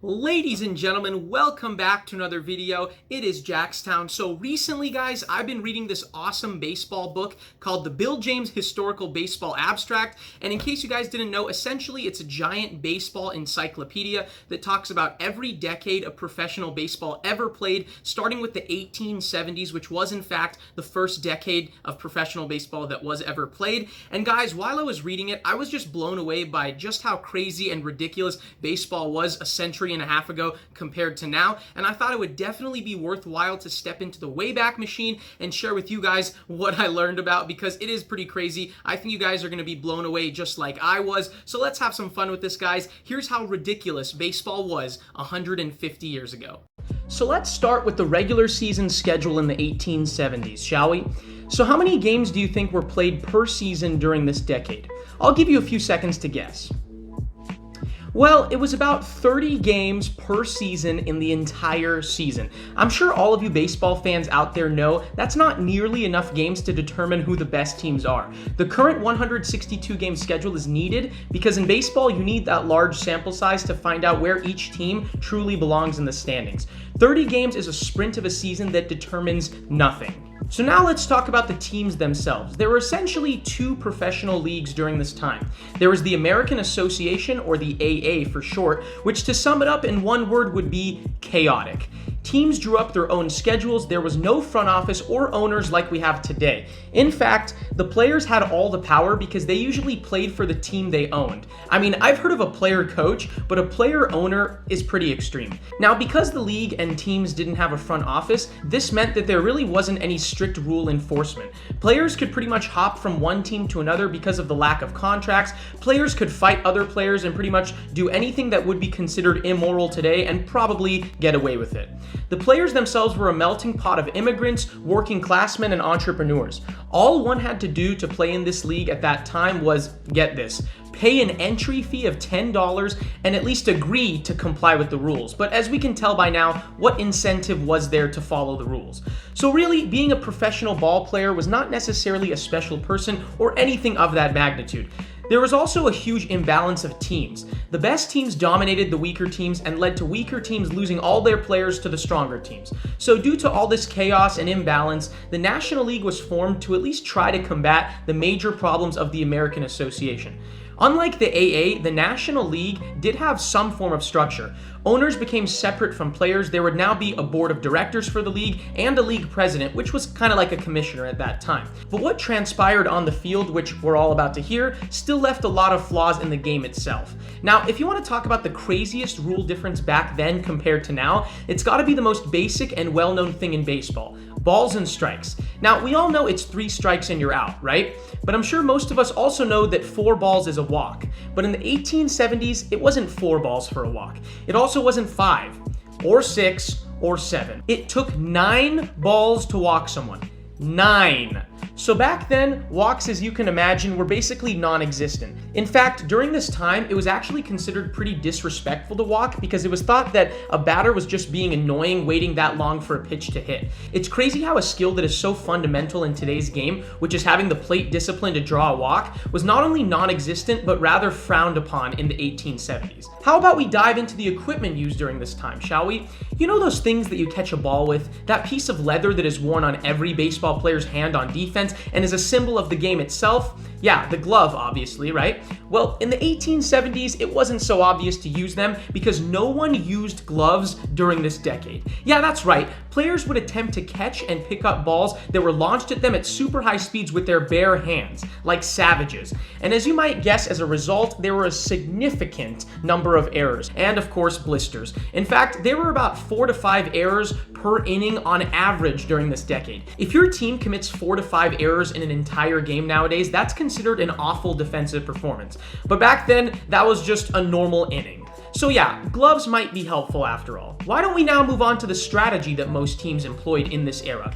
Ladies and gentlemen, welcome back to another video. It is Jackstown. So recently, guys, I've been reading this awesome baseball book called the Bill James Historical Baseball Abstract. And in case you guys didn't know, essentially it's a giant baseball encyclopedia that talks about every decade of professional baseball ever played, starting with the 1870s, which was in fact the first decade of professional baseball that was ever played. And guys, while I was reading it, I was just blown away by just how crazy and ridiculous baseball was a century and a half ago compared to now, and I thought it would definitely be worthwhile to step into the Wayback Machine and share with you guys what I learned about, because it is pretty crazy. I think you guys are going to be blown away just like I was. So let's have some fun with this, guys. Here's how ridiculous baseball was 150 years ago. So let's start with the regular season schedule in the 1870s, shall we? So how many games do you think were played per season during this decade? I'll give you a few seconds to guess. Well, it was about 30 games per season in the entire season. I'm sure all of you baseball fans out there know that's not nearly enough games to determine who the best teams are. The current 162 game schedule is needed because in baseball you need that large sample size to find out where each team truly belongs in the standings. 30 games is a sprint of a season that determines nothing. So now let's talk about the teams themselves. There were essentially two professional leagues during this time. There was the American Association, or the AA for short, which to sum it up in one word would be chaotic. Teams drew up their own schedules. There was no front office or owners like we have today. In fact, the players had all the power because they usually played for the team they owned. I mean, I've heard of a player coach, but a player owner is pretty extreme. Now, because the league and teams didn't have a front office, this meant that there really wasn't any strict rule enforcement. Players could pretty much hop from one team to another because of the lack of contracts. Players could fight other players and pretty much do anything that would be considered immoral today and probably get away with it. The players themselves were a melting pot of immigrants, working classmen, and entrepreneurs. All one had to do to play in this league at that time was, get this, pay an entry fee of $10 and at least agree to comply with the rules. But as we can tell by now, what incentive was there to follow the rules? So really, being a professional ball player was not necessarily a special person or anything of that magnitude. There was also a huge imbalance of teams. The best teams dominated the weaker teams and led to weaker teams losing all their players to the stronger teams. So due to all this chaos and imbalance, the National League was formed to at least try to combat the major problems of the American Association. Unlike the AA, the National League did have some form of structure. Owners became separate from players. There would now be a board of directors for the league and a league president, which was kind of like a commissioner at that time. But what transpired on the field, which we're all about to hear, still left a lot of flaws in the game itself. Now, if you want to talk about the craziest rule difference back then compared to now, it's got to be the most basic and well-known thing in baseball: balls and strikes. Now, we all know it's 3 strikes and you're out, right? But I'm sure most of us also know that 4 balls is a walk. But in the 1870s, it wasn't 4 balls for a walk. It also wasn't 5 or 6 or 7. It took 9 balls to walk someone. 9. So back then, walks, as you can imagine, were basically non-existent. In fact, during this time, it was actually considered pretty disrespectful to walk because it was thought that a batter was just being annoying waiting that long for a pitch to hit. It's crazy how a skill that is so fundamental in today's game, which is having the plate discipline to draw a walk, was not only non-existent, but rather frowned upon in the 1870s. How about we dive into the equipment used during this time, shall we? You know those things that you catch a ball with? That piece of leather that is worn on every baseball player's hand on defense and is a symbol of the game itself? Yeah, the glove, obviously, right? Well, in the 1870s, it wasn't so obvious to use them because no one used gloves during this decade. Yeah, that's right. Players would attempt to catch and pick up balls that were launched at them at super high speeds with their bare hands, like savages. And as you might guess, as a result, there were a significant number of errors, and of course, blisters. In fact, there were about 4 to 5 errors per inning on average during this decade. If your team commits 4 to 5 errors in an entire game nowadays, that's considered an awful defensive performance. But back then, that was just a normal inning. So yeah, gloves might be helpful after all. Why don't we now move on to the strategy that most teams employed in this era?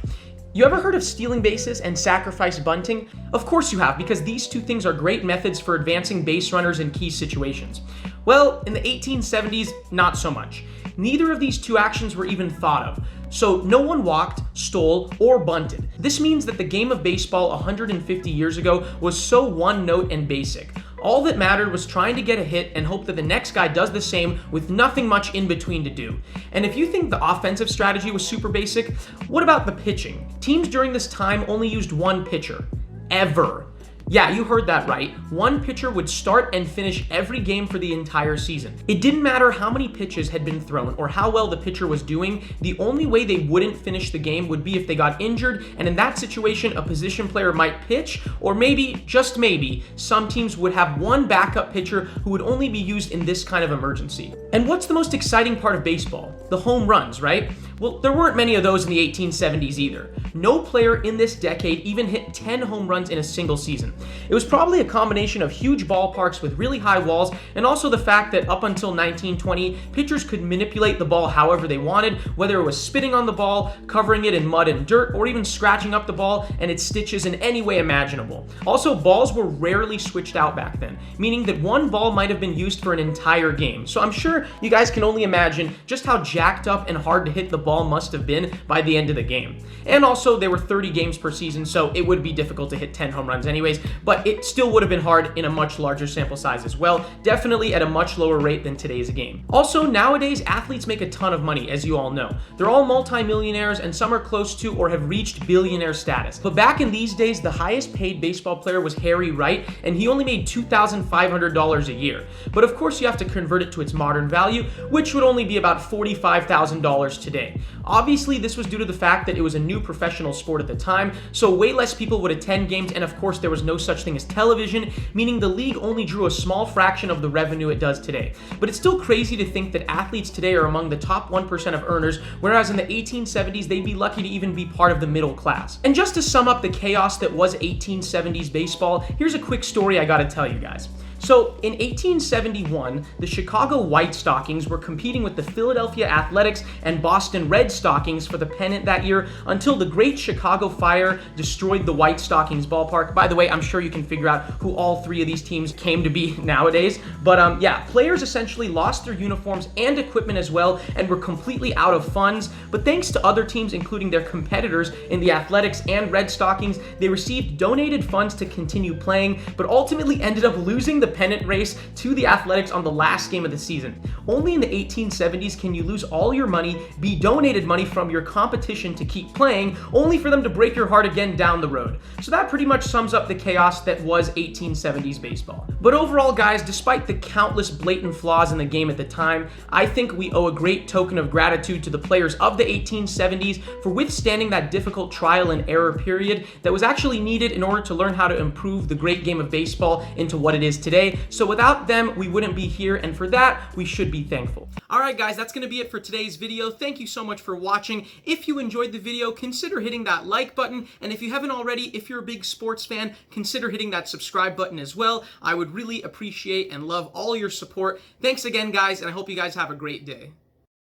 You ever heard of stealing bases and sacrifice bunting? Of course you have, because these two things are great methods for advancing base runners in key situations. Well, in the 1870s, not so much. Neither of these two actions were even thought of. So no one walked, stole, or bunted. This means that the game of baseball 150 years ago was so one note and basic. All that mattered was trying to get a hit and hope that the next guy does the same with nothing much in between to do. And if you think the offensive strategy was super basic, what about the pitching? Teams during this time only used one pitcher. Ever. Yeah, you heard that right. One pitcher would start and finish every game for the entire season. It didn't matter how many pitches had been thrown or how well the pitcher was doing, the only way they wouldn't finish the game would be if they got injured, and in that situation, a position player might pitch, or maybe, just maybe, some teams would have one backup pitcher who would only be used in this kind of emergency. And what's the most exciting part of baseball? The home runs, right? Well, there weren't many of those in the 1870s either. No player in this decade even hit 10 home runs in a single season. It was probably a combination of huge ballparks with really high walls, and also the fact that up until 1920, pitchers could manipulate the ball however they wanted, whether it was spitting on the ball, covering it in mud and dirt, or even scratching up the ball and its stitches in any way imaginable. Also, balls were rarely switched out back then, meaning that one ball might have been used for an entire game. So I'm sure you guys can only imagine just how jacked up and hard to hit the ball must have been by the end of the game. And also, there were 30 games per season, so it would be difficult to hit 10 home runs anyways, but it still would have been hard in a much larger sample size as well, definitely at a much lower rate than today's game. Also, nowadays, athletes make a ton of money, as you all know. They're all multi-millionaires, and some are close to or have reached billionaire status. But back in these days, the highest paid baseball player was Harry Wright, and he only made $2,500 a year. But of course, you have to convert it to its modern value, which would only be about $45,000 today. Obviously, this was due to the fact that it was a new professional sport at the time, so way less people would attend games, and of course, there was no such thing as television, meaning the league only drew a small fraction of the revenue it does today. But it's still crazy to think that athletes today are among the top 1% of earners, whereas in the 1870s, they'd be lucky to even be part of the middle class. And just to sum up the chaos that was 1870s baseball, here's a quick story I gotta tell you guys. So in 1871, the Chicago Whitestockings were competing with the Philadelphia Athletics and Boston Redstockings for the pennant that year until the Great Chicago Fire destroyed the Whitestockings ballpark. By the way, I'm sure you can figure out who all three of these teams came to be nowadays. But yeah, players essentially lost their uniforms and equipment as well and were completely out of funds. But thanks to other teams, including their competitors in the Athletics and Redstockings, they received donated funds to continue playing, but ultimately ended up losing the pennant race to the Athletics on the last game of the season. Only in the 1870s can you lose all your money, be donated money from your competition to keep playing, only for them to break your heart again down the road. So that pretty much sums up the chaos that was 1870s baseball. But overall, guys, despite the countless blatant flaws in the game at the time, I think we owe a great token of gratitude to the players of the 1870s for withstanding that difficult trial and error period that was actually needed in order to learn how to improve the great game of baseball into what it is today. So without them, we wouldn't be here, and for that, we should be thankful. Alright guys, that's going to be it for today's video. Thank you so much for watching. If you enjoyed the video, consider hitting that like button, and if you haven't already, if you're a big sports fan, consider hitting that subscribe button as well. I would really appreciate and love all your support. Thanks again, guys, and I hope you guys have a great day.